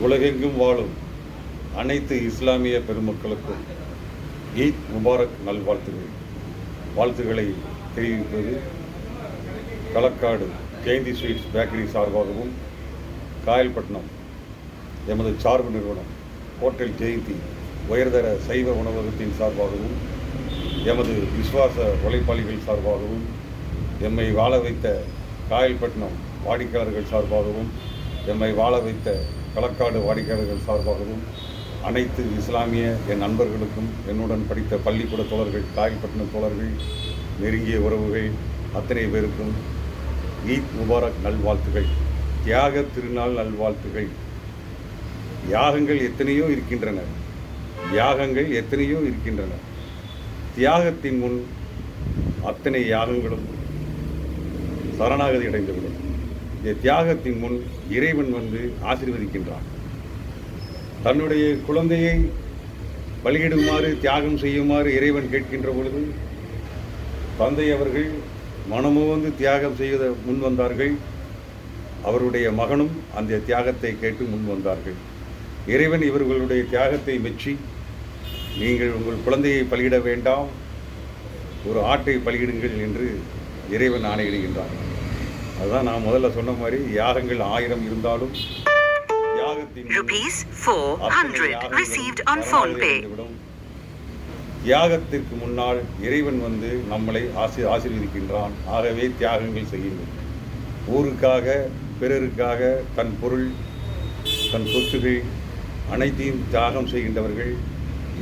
உலகெங்கும் வாழும் அனைத்து இஸ்லாமிய பெருமக்களுக்கும் ஈத் முபாரக் வாழ்த்துக்களை தெரிவிப்பது களக்காடு ஜெயந்தி ஸ்வீட்ஸ் பேக்கரி சார்பாகவும், காயல்பட்டினம் எமது சார்பு நிறுவனம் ஹோட்டல் ஜெயந்தி உயர்தர சைவ உணவகத்தின் சார்பாகவும், எமது விசுவாச உழைப்பாளிகள் சார்பாகவும், எம்மை வாழ வைத்த காயல்பட்டினம் வாடிக்கையாளர்கள் சார்பாகவும், எம்மை வாழ வைத்த களக்காடு வாடிக்கையாளர்கள் சார்பாகவும், அனைத்து இஸ்லாமிய என் நண்பர்களுக்கும், என்னுடன் படித்த பள்ளிக்கூட தோழர்கள், காயல்பட்டினம் தோழர்கள், நெருங்கிய உறவுகள் அத்தனை பேருக்கும் ஈத் முபாரக் நல்வாழ்த்துகள், தியாக திருநாள் நல்வாழ்த்துகள். யாகங்கள் எத்தனையோ இருக்கின்றன. தியாகத்தின் முன் அத்தனை யாகங்களும் சரணாகதி அடைந்துவிடும். இந்த தியாகத்தின் முன் இறைவன் ஆசீர்வதிக்கின்றான். தன்னுடைய குழந்தையை பலியிடுமாறு, தியாகம் செய்யுமாறு இறைவன் கேட்கின்ற பொழுது தந்தை அவர்கள் மனமுவந்து தியாகம் செய்ய முன் வந்தார்கள். அவருடைய மகனும் அந்த தியாகத்தை கேட்டு முன் வந்தார்கள். இறைவன் இவர்களுடைய தியாகத்தை மெச்சி, நீங்கள் உங்கள் குழந்தையை பலியிட வேண்டாம், ஒரு ஆட்டை பலியிடுங்கள் என்று இறைவன் ஆணையிடுகின்றார். அதுதான் நான் முதல்ல சொன்ன மாதிரி, யாகங்கள் 1000 இருந்தாலும் தியாகத்திற்கு முன்னால் இறைவன் நம்மளை ஆசீர்வதிக்கின்றான். ஆகவே தியாகங்கள் செய்யுங்கள். ஊருக்காக, பிறருக்காக தன் பொருள், தன் சொத்துகள் அனைத்தையும் தியாகம் செய்கின்றவர்கள்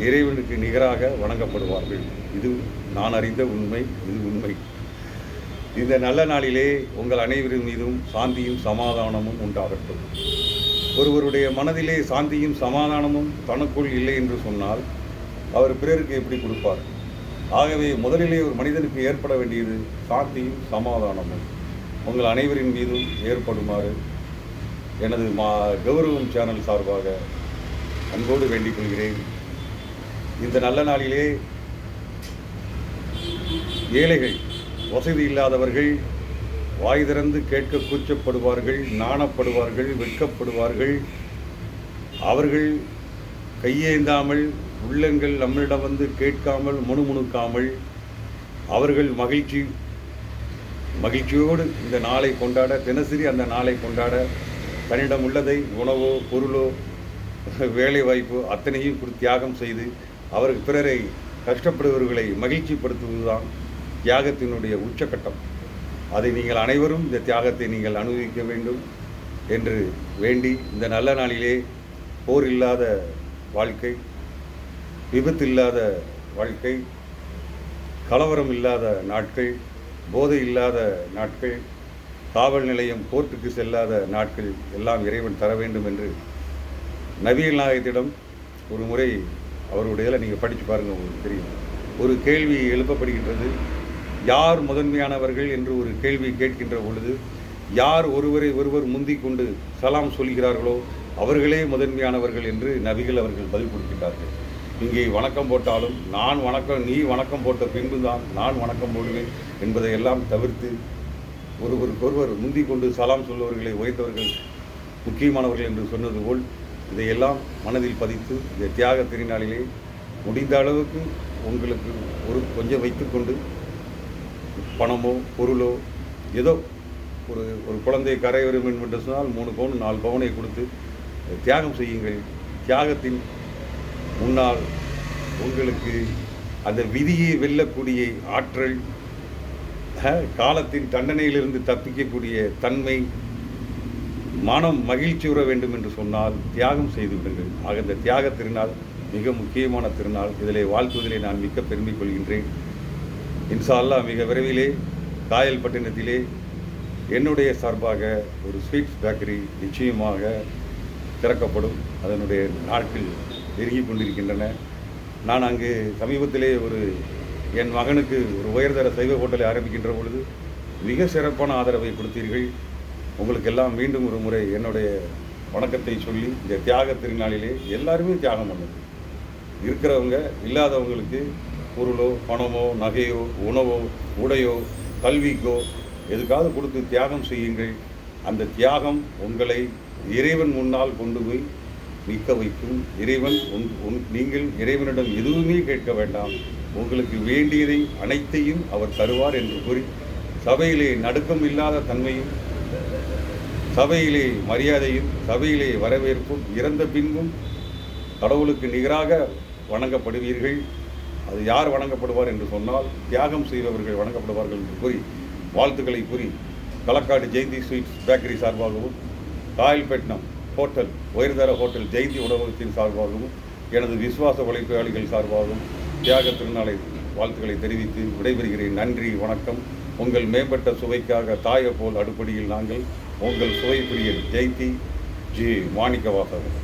இறைவனுக்கு நிகராக வணங்கப்படுவார்கள். இது நான் அறிந்த உண்மை, இது உண்மை. இந்த நல்ல நாளிலே உங்கள் அனைவரின் மீதும் சாந்தியும் சமாதானமும் உண்டாகட்டும். ஒருவருடைய மனதிலே சாந்தியும் சமாதானமும் தனக்குள் இல்லை என்று சொன்னால் அவர் பிறருக்கு எப்படி கொடுப்பார்? ஆகவே முதலிலே ஒரு மனிதனுக்கு ஏற்பட வேண்டியது சாந்தியும் சமாதானமும். உங்கள் அனைவரின் மீதும் ஏற்படுமாறு எனது கௌரவம் சேனல் சார்பாக அன்போடு வேண்டிக் கொள்கிறேன். இந்த நல்ல நாளிலே ஏழைகள், வசதி இல்லாதவர்கள் வாய் திறந்து கேட்க கூச்சப்படுவார்கள், நாணப்படுவார்கள், வெட்கப்படுவார்கள். அவர்கள் கையேந்தாமல், உள்ளங்கள் நம்மிடம் கேட்காமல், முணுமுணுக்காமல், அவர்கள் மகிழ்ச்சியோடு இந்த நாளை கொண்டாட, தினசரி அந்த நாளை கொண்டாட, தன்னிடம் உள்ளதை, உணவோ பொருளோ வேலை வாய்ப்போ அத்தனையும் தியாகம் செய்து அவர்கள் பிறரை கஷ்டப்படுபவர்களை மகிழ்ச்சிப்படுத்துவதுதான் தியாகத்தினுடைய உச்சக்கட்டம். அதை நீங்கள் அனைவரும் இந்த தியாகத்தை நீங்கள் அனுபவிக்க வேண்டும் என்று வேண்டி, இந்த நல்ல நாளிலே போர் இல்லாத வாழ்க்கை, விபத்து இல்லாத வாழ்க்கை, கலவரம் இல்லாத நாட்கள், போதை இல்லாத நாட்கள், காவல் நிலையம் கோர்ட்டுக்கு செல்லாத நாட்கள் எல்லாம் இறைவன் தர வேண்டும் என்று நபிகள் நாயகத்திடம் ஒரு முறை அவருடைய நீங்கள் படித்து பாருங்கள், உங்களுக்கு தெரியும். ஒரு கேள்வி எழுப்பப்படுகின்றது. யார் முதன்மையானவர்கள் என்று ஒரு கேள்வி கேட்கின்ற பொழுது, யார் ஒருவர் முந்திக் கொண்டு சலாம் சொல்கிறார்களோ அவர்களே முதன்மையானவர்கள் என்று நபிகள் அவர்கள் பதில் கொடுக்கின்றார்கள். இங்கே வணக்கம் போட்டாலும் நீ வணக்கம் போட்ட பின்பு தான் நான் வணக்கம் போடுவேன் என்பதையெல்லாம் தவிர்த்து, ஒருவருக்கொருவர் முந்திக் கொண்டு சலாம் சொல்பவர்களை உயர்ந்தவர்கள், முக்கியமானவர்கள் என்று சொன்னது போல் இதையெல்லாம் மனதில் பதித்து, இந்த தியாக திருநாளிலே முடிந்த அளவுக்கு உங்களுக்கு கொஞ்சம் வைத்துக்கொண்டு, பணமோ பொருளோ ஏதோ ஒரு குழந்தை கரை வரும் என்று சொன்னால் 3 பவுன் 4 பவுனை கொடுத்து தியாகம் செய்யுங்கள். தியாகத்தின் முன்னால் உங்களுக்கு அந்த விதியை வெல்லக்கூடிய ஆற்றல், காலத்தின் தண்டனையிலிருந்து தப்பிக்கக்கூடிய தன்மை, மனம் மகிழ்ச்சியுற வேண்டும் என்று சொன்னால் தியாகம் செய்து விடுங்கள். ஆக இந்த தியாக திருநாள் மிக முக்கியமான திருநாள். இதிலே வாழ்த்துவதிலே நான் மிக்க பெருமை கொள்கின்றேன். இன்ஷா அல்லாஹ் மிக விரைவிலே காயல்பட்டினத்திலே என்னுடைய சார்பாக ஒரு ஸ்வீட்ஸ் பேக்கரி நிச்சயமாக திறக்கப்படும். அதனுடைய நாட்கள் நெருங்கி கொண்டிருக்கின்றன. நான் அங்கு சமீபத்திலே என் மகனுக்கு ஒரு உயர்தர சைவ ஹோட்டலை ஆரம்பிக்கின்ற பொழுது மிக சிறப்பான ஆதரவை கொடுத்தீர்கள். உங்களுக்கெல்லாம் மீண்டும் ஒரு முறை என்னுடைய வணக்கத்தை சொல்லி, இந்த தியாக திருநாளிலே எல்லாருமே தியாகம் பண்ணுது. இருக்கிறவங்க இல்லாதவங்களுக்கு பொருளோ பணமோ நகையோ உணவோ உடையோ கல்விக்கோ எதுக்காவது கொடுத்து தியாகம் செய்யுங்கள். அந்த தியாகம் உங்களை இறைவன் முன்னால் கொண்டு போய் நிற்க வைக்கும் இறைவன். நீங்கள் இறைவனிடம் எதுவுமே கேட்க வேண்டாம், உங்களுக்கு வேண்டியதை அனைத்தையும் அவர் தருவார் என்று கூறி, சபையிலே நடுக்கம் இல்லாத தன்மையும், சபையிலே மரியாதையும், சபையிலே வரவேற்பும், இறந்த பின்பும் கடவுளுக்கு நிகராக வணங்கப்படுவீர்கள். அது யார் வணங்கப்படுவார் என்று சொன்னால், தியாகம் செய்பவர்கள் வணங்கப்படுவார்கள் என்று கூறி வாழ்த்துக்களை கூறி, களக்காடு ஜெயந்தி ஸ்வீட்ஸ் பேக்கரி சார்பாகவும், காயல்பட்டினம் ஹோட்டல் உயர்தர ஹோட்டல் ஜெயந்தி உணவகத்தின் சார்பாகவும், எனது விசுவாச உழைப்பாளிகள் சார்பாகவும் தியாக திருநாளை வாழ்த்துக்களை தெரிவித்து விடைபெறுகிறேன். நன்றி, வணக்கம். உங்கள் மேம்பட்ட சுவைக்காக தாயை போல் அடுப்படியில் நாங்கள், உங்கள் சுவை பிரியர் ஜெயந்தி ஜி மாணிக்கவாசகர்.